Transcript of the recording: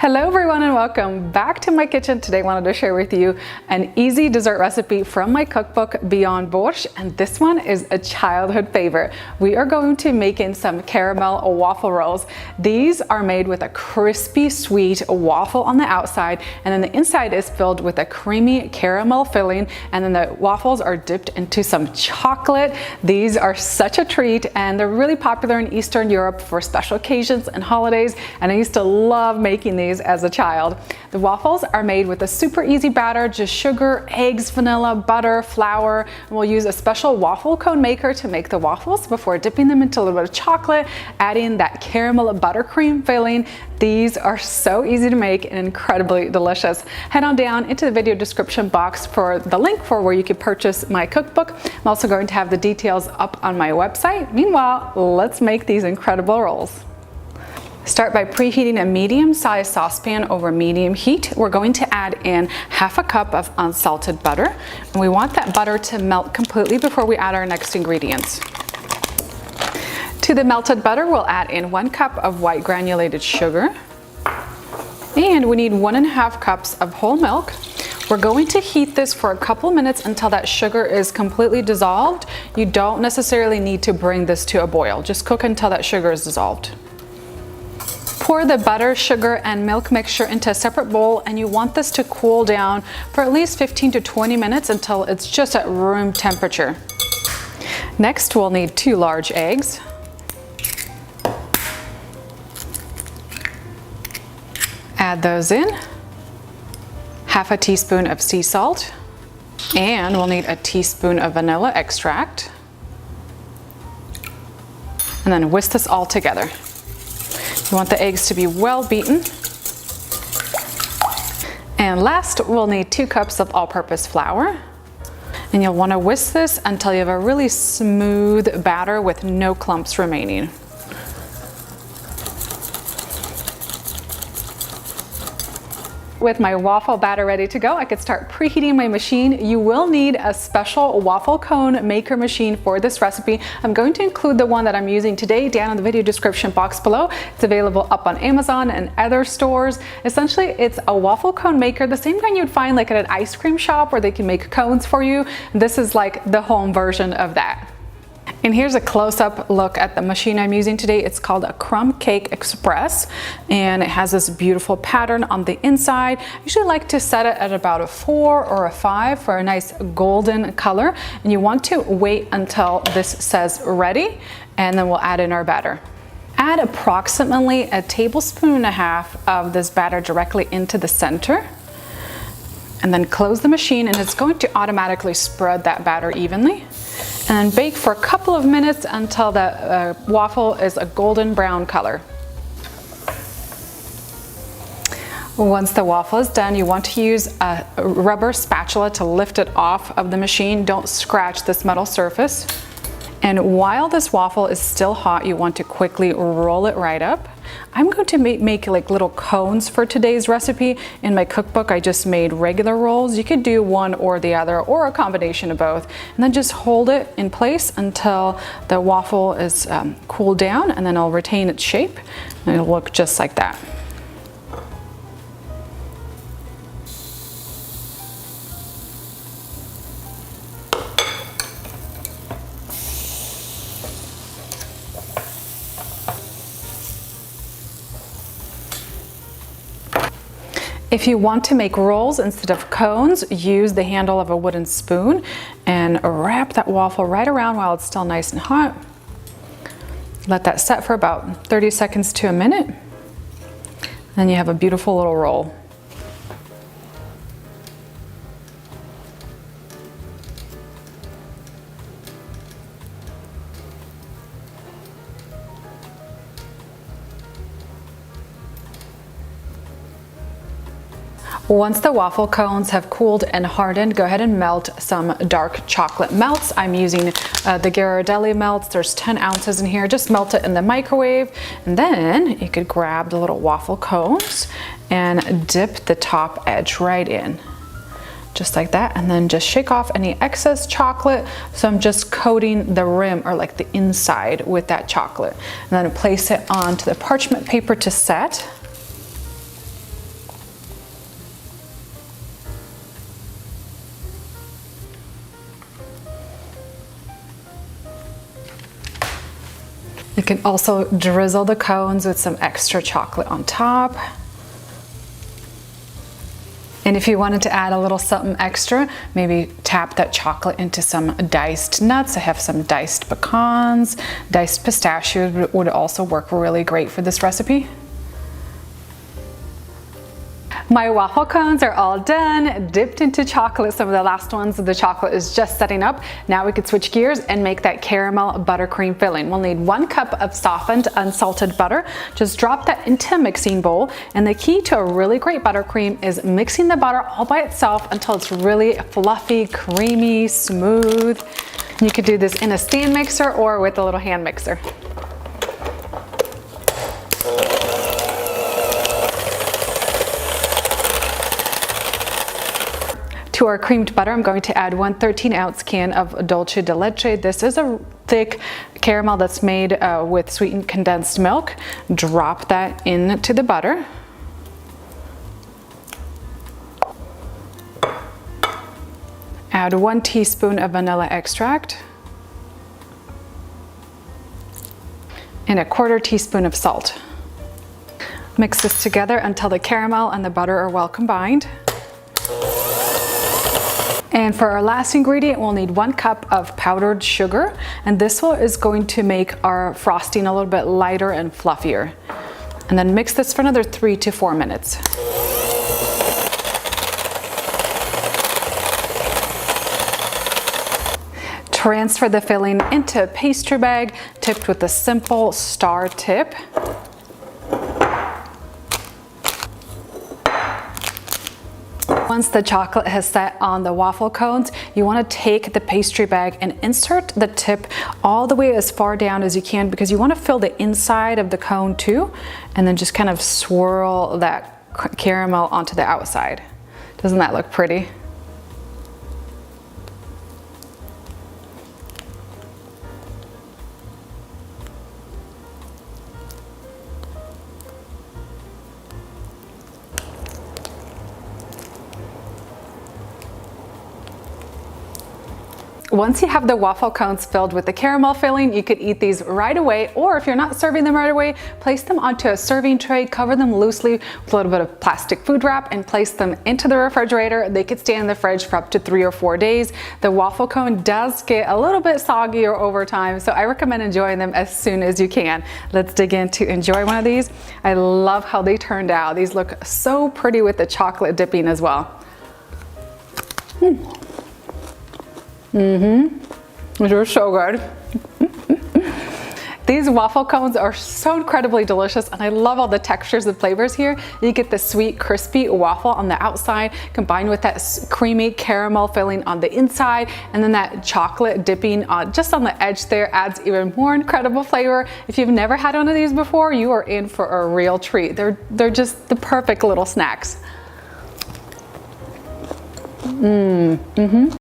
Hello everyone and welcome back to my kitchen. Today I wanted to share with you an easy dessert recipe from my cookbook Beyond Borscht, and this one is a childhood favorite. We are going to make in some caramel waffle rolls. These are made with a crispy sweet waffle on the outside, and then the inside is filled with a creamy caramel filling, and then the waffles are dipped into some chocolate. These are such a treat, and they're really popular in Eastern Europe for special occasions and holidays, and I used to love making these as a child. The waffles are made with a super easy batter, just sugar, eggs, vanilla, butter, flour, and we'll use a special waffle cone maker to make the waffles before dipping them into a little bit of chocolate, adding that caramel buttercream filling. These are so easy to make and incredibly delicious. Head on down into the video description box for the link for where you can purchase my cookbook. I'm also going to have the details up on my website. Meanwhile, let's make these incredible rolls. Start by preheating a medium-sized saucepan over medium heat. We're going to add in half a cup of unsalted butter, and we want that butter to melt completely before we add our next ingredients. To the melted butter, we'll add in 1 cup of white granulated sugar, and we need 1.5 cups of whole milk. We're going to heat this for a couple minutes until that sugar is completely dissolved. You don't necessarily need to bring this to a boil. Just cook until that sugar is dissolved. Pour the butter, sugar, and milk mixture into a separate bowl, and you want this to cool down for at least 15 to 20 minutes until it's just at room temperature. Next, we'll need 2 large eggs. Add those in. Half a teaspoon of sea salt, and we'll need a teaspoon of vanilla extract. And then whisk this all together. You want the eggs to be well beaten. And last, we'll need 2 cups of all-purpose flour. And you'll want to whisk this until you have a really smooth batter with no clumps remaining. With my waffle batter ready to go, I could start preheating my machine. You will need a special waffle cone maker machine for this recipe. I'm going to include the one that I'm using today down in the video description box below. It's available up on Amazon and other stores. Essentially, it's a waffle cone maker, the same kind you'd find like at an ice cream shop where they can make cones for you. This is like the home version of that. And here's a close-up look at the machine I'm using today. It's called a Crumb Cake Express, and it has this beautiful pattern on the inside. I usually like to set it at about a 4 or a 5 for a nice golden color. And you want to wait until this says ready, and then we'll add in our batter. Add approximately 1.5 tablespoons of this batter directly into the center. And then close the machine, and it's going to automatically spread that batter evenly. And bake for a couple of minutes until the waffle is a golden brown color. Once the waffle is done, you want to use a rubber spatula to lift it off of the machine. Don't scratch this metal surface. And while this waffle is still hot, you want to quickly roll it right up. I'm going to make like little cones for today's recipe. In my cookbook, I just made regular rolls. You could do one or the other, or a combination of both. And then just hold it in place until the waffle is cooled down, and then it'll retain its shape, and it'll look just like that. If you want to make rolls instead of cones, use the handle of a wooden spoon and wrap that waffle right around while it's still nice and hot. Let that set for about 30 seconds to a minute. Then you have a beautiful little roll. Once the waffle cones have cooled and hardened, go ahead and melt some dark chocolate melts. I'm using the Ghirardelli melts. There's 10 ounces in here. Just melt it in the microwave, and then you could grab the little waffle cones and dip the top edge right in. Just like that, and then just shake off any excess chocolate. So I'm just coating the rim, or like the inside, with that chocolate. And then place it onto the parchment paper to set. You can also drizzle the cones with some extra chocolate on top. And if you wanted to add a little something extra, maybe tap that chocolate into some diced nuts. I have some diced pecans, diced pistachios would also work really great for this recipe. My waffle cones are all done, dipped into chocolate. Some of the last ones, the chocolate is just setting up. Now we could switch gears and make that caramel buttercream filling. We'll need 1 cup of softened, unsalted butter. Just drop that into a mixing bowl. And the key to a really great buttercream is mixing the butter all by itself until it's really fluffy, creamy, smooth. You could do this in a stand mixer or with a little hand mixer. To our creamed butter, I'm going to add 1 13-ounce can of dulce de leche. This is a thick caramel that's made with sweetened condensed milk. Drop that into the butter. Add 1 teaspoon of vanilla extract and a 1/4 teaspoon of salt. Mix this together until the caramel and the butter are well combined. And for our last ingredient, we'll need 1 cup of powdered sugar, and this is going to make our frosting a little bit lighter and fluffier. And then mix this for another 3 to 4 minutes. Transfer the filling into a pastry bag tipped with a simple star tip. Once the chocolate has set on the waffle cones, you want to take the pastry bag and insert the tip all the way as far down as you can, because you want to fill the inside of the cone too, and then just kind of swirl that caramel onto the outside. Doesn't that look pretty? Once you have the waffle cones filled with the caramel filling, you could eat these right away, or if you're not serving them right away, place them onto a serving tray, cover them loosely with a little bit of plastic food wrap, and place them into the refrigerator. They could stay in the fridge for up to 3 or 4 days. The waffle cone does get a little bit soggier over time, so I recommend enjoying them as soon as you can. Let's dig in to enjoy one of these. I love how they turned out. These look so pretty with the chocolate dipping as well. These are so good. These waffle cones are so incredibly delicious, and I love all the textures and flavors here. You get the sweet, crispy waffle on the outside combined with that creamy caramel filling on the inside, and then that chocolate dipping just on the edge there adds even more incredible flavor. If you've never had one of these before, you are in for a real treat. They're just the perfect little snacks.